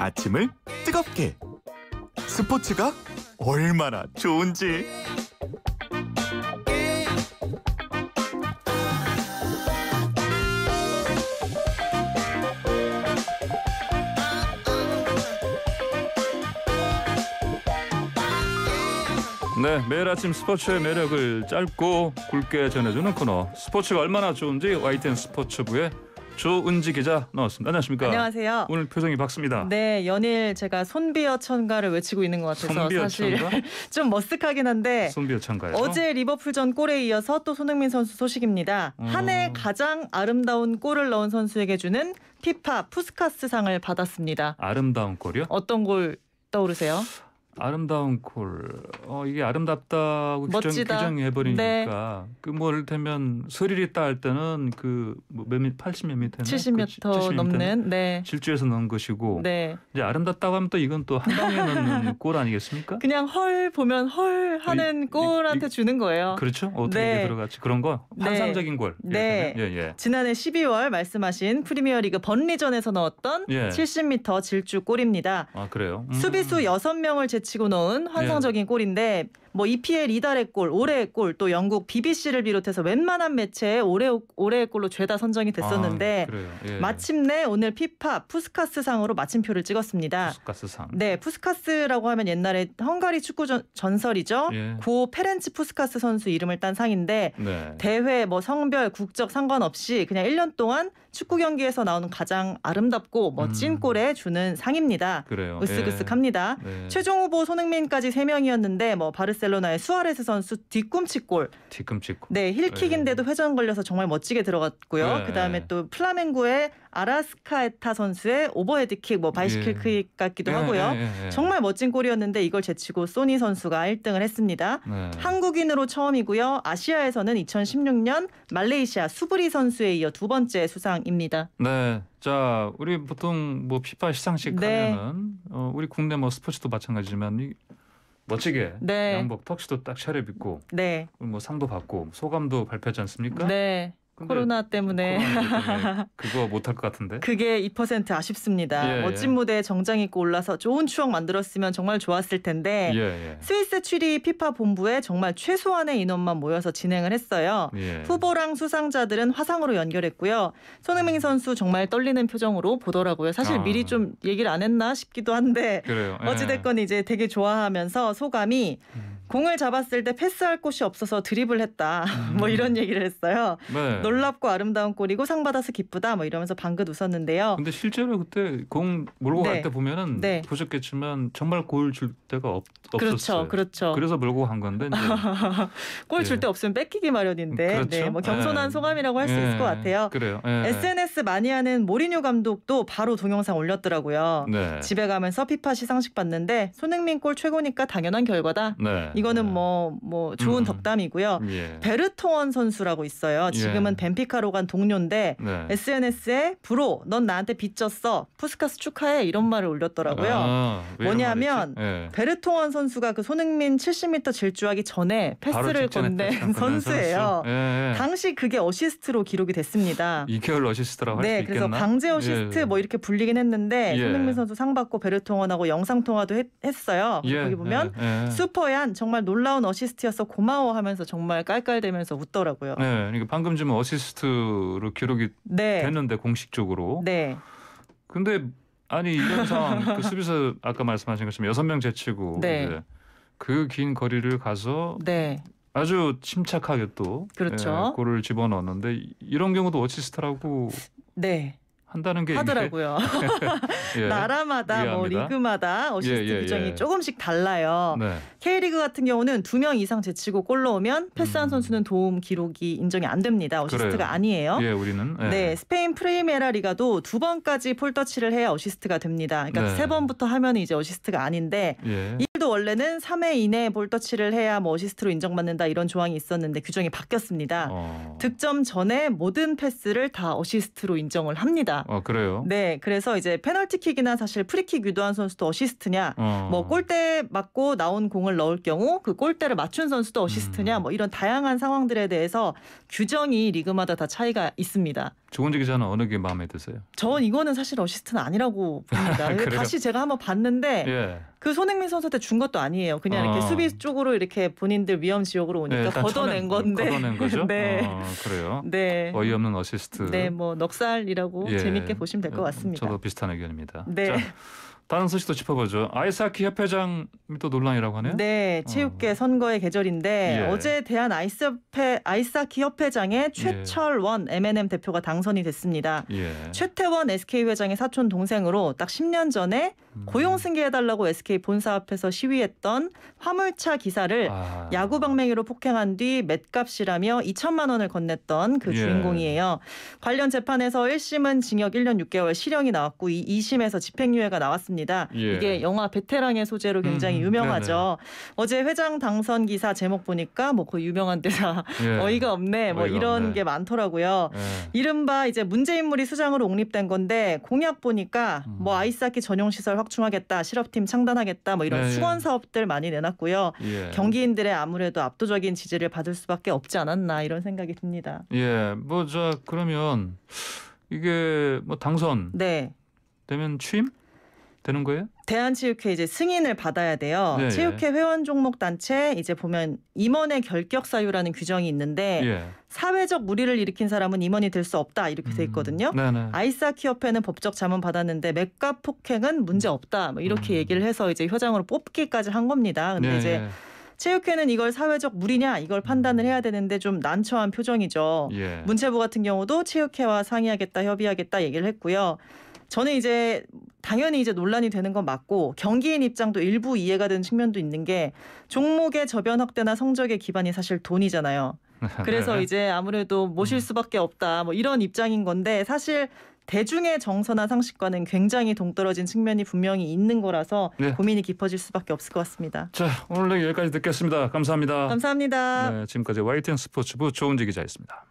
아침을 뜨겁게. 스포츠가 얼마나 좋은지. 네, 매일 아침 스포츠의 매력을 짧고 굵게 전해주는 코너, 스포츠가 얼마나 좋은지 YTN 스포츠부의 조은지 기자 나왔습니다. 안녕하십니까? 안녕하세요. 오늘 표정이 밝습니다. 네, 연일 제가 손비어 천가를 외치고 있는 것 같아서 손비어 사실 천가? 좀 머쓱하긴 한데 손비어 천가요? 어제 리버풀전 골에 이어서 또 손흥민 선수 소식입니다. 한 해 가장 아름다운 골을 넣은 선수에게 주는 피파 푸스카스상을 받았습니다. 아름다운 골이요? 어떤 골 떠오르세요? 아름다운 골. 이게 아름답다고 멋지다. 규정해버리니까 그 뭐 이를테면 스릴 있다 할 때는 몇 미터, 80 몇 미터나 70m 넘는 네. 질주해서 넣은 것이고 네. 이제 아름답다고 하면 또 이건 또 한 방에 넣는 골 아니겠습니까? 그냥 헐 보면 헐 하는 골한테 주는 거예요. 그렇죠? 어떻게 네. 들어갔지? 그런 거 네. 환상적인 골. 네. 예. 지난해 12월 말씀하신 프리미어리그 번리전에서 넣었던 예. 70m 질주 골입니다. 아 그래요? 수비수 6명을 제치고 넣은 환상적인 골인데 뭐 EPL 이달의 골, 올해의 골, 또 영국 BBC를 비롯해서 웬만한 매체에 올해의 골로 죄다 선정이 됐었는데 그래요. 예. 마침내 오늘 피파 푸스카스상으로 마침표를 찍었습니다. 푸스카스상. 네, 푸스카스라고 하면 옛날에 헝가리 축구 전설이죠. 예. 고 페렌츠 푸스카스 선수 이름을 딴 상인데 네. 대회 뭐 성별 국적 상관없이 그냥 1년 동안 축구 경기에서 나오는 가장 아름답고 멋진 골에 주는 상입니다. 그래요. 으쓱으쓱합니다. 네. 최종 후보 손흥민까지 3명이었는데 뭐 바르셀로나의 수아레스 선수 뒤꿈치 골. 뒤꿈치 골. 네, 힐킥인데도 회전 걸려서 정말 멋지게 들어갔고요. 네. 그다음에 또 플라멩고의 아라스카에타 선수의 오버헤드킥, 뭐 바이시클 킥 같기도 하고요. 정말 멋진 골이었는데 이걸 제치고 소니 선수가 1등을 했습니다. 네. 한국인으로 처음이고요. 아시아에서는 2016년 말레이시아 수브리 선수에 이어 두 번째 수상입니다. 네. 자, 우리 보통 뭐 피파 시상식 네. 하면은 우리 국내 뭐 스포츠도 마찬가지지만 멋지게 네. 양복 턱시도 딱 차려입고 네. 뭐 상도 받고 소감도 발표하지 않습니까? 네. 근데 코로나 때문에 그거 못할 것 같은데. 그게 2% 아쉽습니다. 예, 멋진 예. 무대에 정장 입고 올라서 좋은 추억 만들었으면 정말 좋았을 텐데 예. 스위스 취리 피파 본부에 정말 최소한의 인원만 모여서 진행을 했어요. 예. 후보랑 수상자들은 화상으로 연결했고요. 손흥민 선수 정말 떨리는 표정으로 보더라고요. 사실 미리 좀 얘기를 안 했나 싶기도 한데 그래요. 예. 어찌됐건 이제 되게 좋아하면서 소감이 공을 잡았을 때 패스할 곳이 없어서 드리블했다. 뭐 이런 얘기를 했어요. 네. 놀랍고 아름다운 골이고 상 받아서 기쁘다. 뭐 이러면서 방긋 웃었는데요. 근데 실제로 그때 공 몰고 네. 갈 때 보면은 네. 보셨겠지만 정말 골 줄 데가 없었어요. 그렇죠. 그래서 몰고 간 건데 이제 골 줄 때 없으면 뺏기기 마련인데 그렇죠. 네, 뭐 겸손한 예. 소감이라고 할 수 있을 것 같아요. 그래요. 예. SNS 많이 하는 모리뉴 감독도 바로 동영상 올렸더라고요. 네. 집에 가면서 피파 시상식 봤는데 손흥민 골 최고니까 당연한 결과다. 네. 이거는 뭐 좋은 덕담이고요. 예. 베르통원 선수라고 있어요. 지금은 예. 벤피카로 간 동료인데 네. SNS에 브로 넌 나한테 빚졌어. 푸스카스 축하해 이런 말을 올렸더라고요. 왜 이런 뭐냐면 말이지? 예. 베르통원 선수가 그 손흥민 70m 질주하기 전에 바로 패스를 직전에 건넨 패스 선수예요. 선수. 예. 당시 그게 어시스트로 기록이 됐습니다. 2개월 어시스트라고 할 수 네, 있겠나? 그래서 강제 어시스트 예. 뭐 이렇게 불리긴 했는데 예. 손흥민 선수 상 받고 베르통원하고 영상 통화도 했어요. 예. 거기 보면 예. 슈퍼얀 정말 놀라운 어시스트였어 고마워하면서 정말 깔깔대면서 웃더라고요. 네, 그러니까 방금 좀 어시스트로 기록이 네. 됐는데 공식적으로. 네. 근데 아니 이런 상황 그 수비수 아까 말씀하신 것처럼 6명 제치고 네. 그 긴 거리를 가서 네. 아주 침착하게 또 그렇죠. 골을 집어넣었는데 이런 경우도 어시스트라고 네. 한다는 게 하더라고요. 예. 나라마다 뭐 이해합니다. 리그마다 어시스트 예. 규정이 조금씩 달라요. 네. K리그 같은 경우는 2명 이상 제치고 골 넣으면 패스한 선수는 도움 기록이 인정이 안 됩니다. 어시스트가 그래요. 아니에요. 예, 우리는 네, 스페인 프리메라 리가도 2번까지 폴터치를 해야 어시스트가 됩니다. 그러니까 네. 3번부터 하면 이제 어시스트가 아닌데 예. 이도 원래는 3회 이내에 볼터치를 해야 뭐 어시스트로 인정받는다 이런 조항이 있었는데 규정이 바뀌었습니다. 득점 전에 모든 패스를 다 어시스트로 인정을 합니다. 그래요? 네, 그래서 이제 페널티킥이나 사실 프리킥 유도한 선수도 어시스트냐, 뭐 골대 맞고 나온 공을 넣을 경우 그 골대를 맞춘 선수도 어시스트냐, 뭐 이런 다양한 상황들에 대해서 규정이 리그마다 다 차이가 있습니다. 조은지 기자는 어느 게 마음에 드세요? 전 이거는 사실 어시스트는 아니라고 봅니다. 다시 제가 한번 봤는데 예. 그 손흥민 선수한테 준 것도 아니에요. 그냥 이렇게 수비 쪽으로 이렇게 본인들 위험 지역으로 오니까 걷어낸 건데. 걷어낸 거죠? 네. 그래요? 네. 어이없는 어시스트. 네, 뭐 넉살이라고 예. 재밌게 보시면 될 것 같습니다. 저도 비슷한 의견입니다. 네. 자, 다른 소식도 짚어보죠. 아이스하키 협회장이 또 논란이라고 하네요. 네, 체육계 선거의 계절인데 예. 어제 대한 아이스하키 협회장에 최철원 M&M 대표가 당선이 됐습니다. 예. 최태원 SK 회장의 사촌 동생으로 딱 10년 전에 고용 승계해달라고 SK 본사 앞에서 시위했던 화물차 기사를 야구 방맹이로 폭행한 뒤 맷값이라며 2천만 원을 건넸던 그 주인공이에요. 관련 재판에서 1심은 징역 1년 6개월 실형이 나왔고 2심에서 집행유예가 나왔습니다. 이게 영화 베테랑의 소재로 굉장히 유명하죠. 어제 회장 당선 기사 제목 보니까 뭐 그 유명한 대사 어이가 없네 뭐 이런 없네. 게 많더라고요. 이른바 이제 문제 인물이 수장으로 옹립된 건데 공약 보니까 뭐 아이스하키 전용 시설 확충하겠다, 실업팀 창단하겠다 뭐 이런 수건 사업들 많이 내놨고요. 경기인들의 아무래도 압도적인 지지를 받을 수밖에 없지 않았나 이런 생각이 듭니다. 예, 뭐 그러면 이게 뭐 당선 되면 취임 되는 거예요? 대한체육회 이제 승인을 받아야 돼요. 네, 체육회 회원 종목 단체 이제 보면 임원의 결격 사유라는 규정이 있는데 사회적 무리를 일으킨 사람은 임원이 될 수 없다 이렇게 돼 있거든요. 아이스하키 협회는 법적 자문 받았는데 맥값 폭행은 문제 없다 뭐 이렇게 얘기를 해서 이제 회장으로 뽑기까지 한 겁니다. 근데 이제 체육회는 이걸 사회적 무리냐 이걸 판단을 해야 되는데 좀 난처한 표정이죠. 문체부 같은 경우도 체육회와 상의하겠다, 협의하겠다 얘기를 했고요. 저는 이제 당연히 이제 논란이 되는 건 맞고 경기인 입장도 일부 이해가 되는 측면도 있는 게 종목의 저변 확대나 성적의 기반이 사실 돈이잖아요. 그래서 이제 아무래도 모실 수밖에 없다 뭐 이런 입장인 건데 사실 대중의 정서나 상식과는 굉장히 동떨어진 측면이 분명히 있는 거라서 고민이 깊어질 수밖에 없을 것 같습니다. 자, 오늘 여기까지 듣겠습니다. 감사합니다. 감사합니다. 네, 지금까지 YTN 스포츠부 조은지 기자였습니다.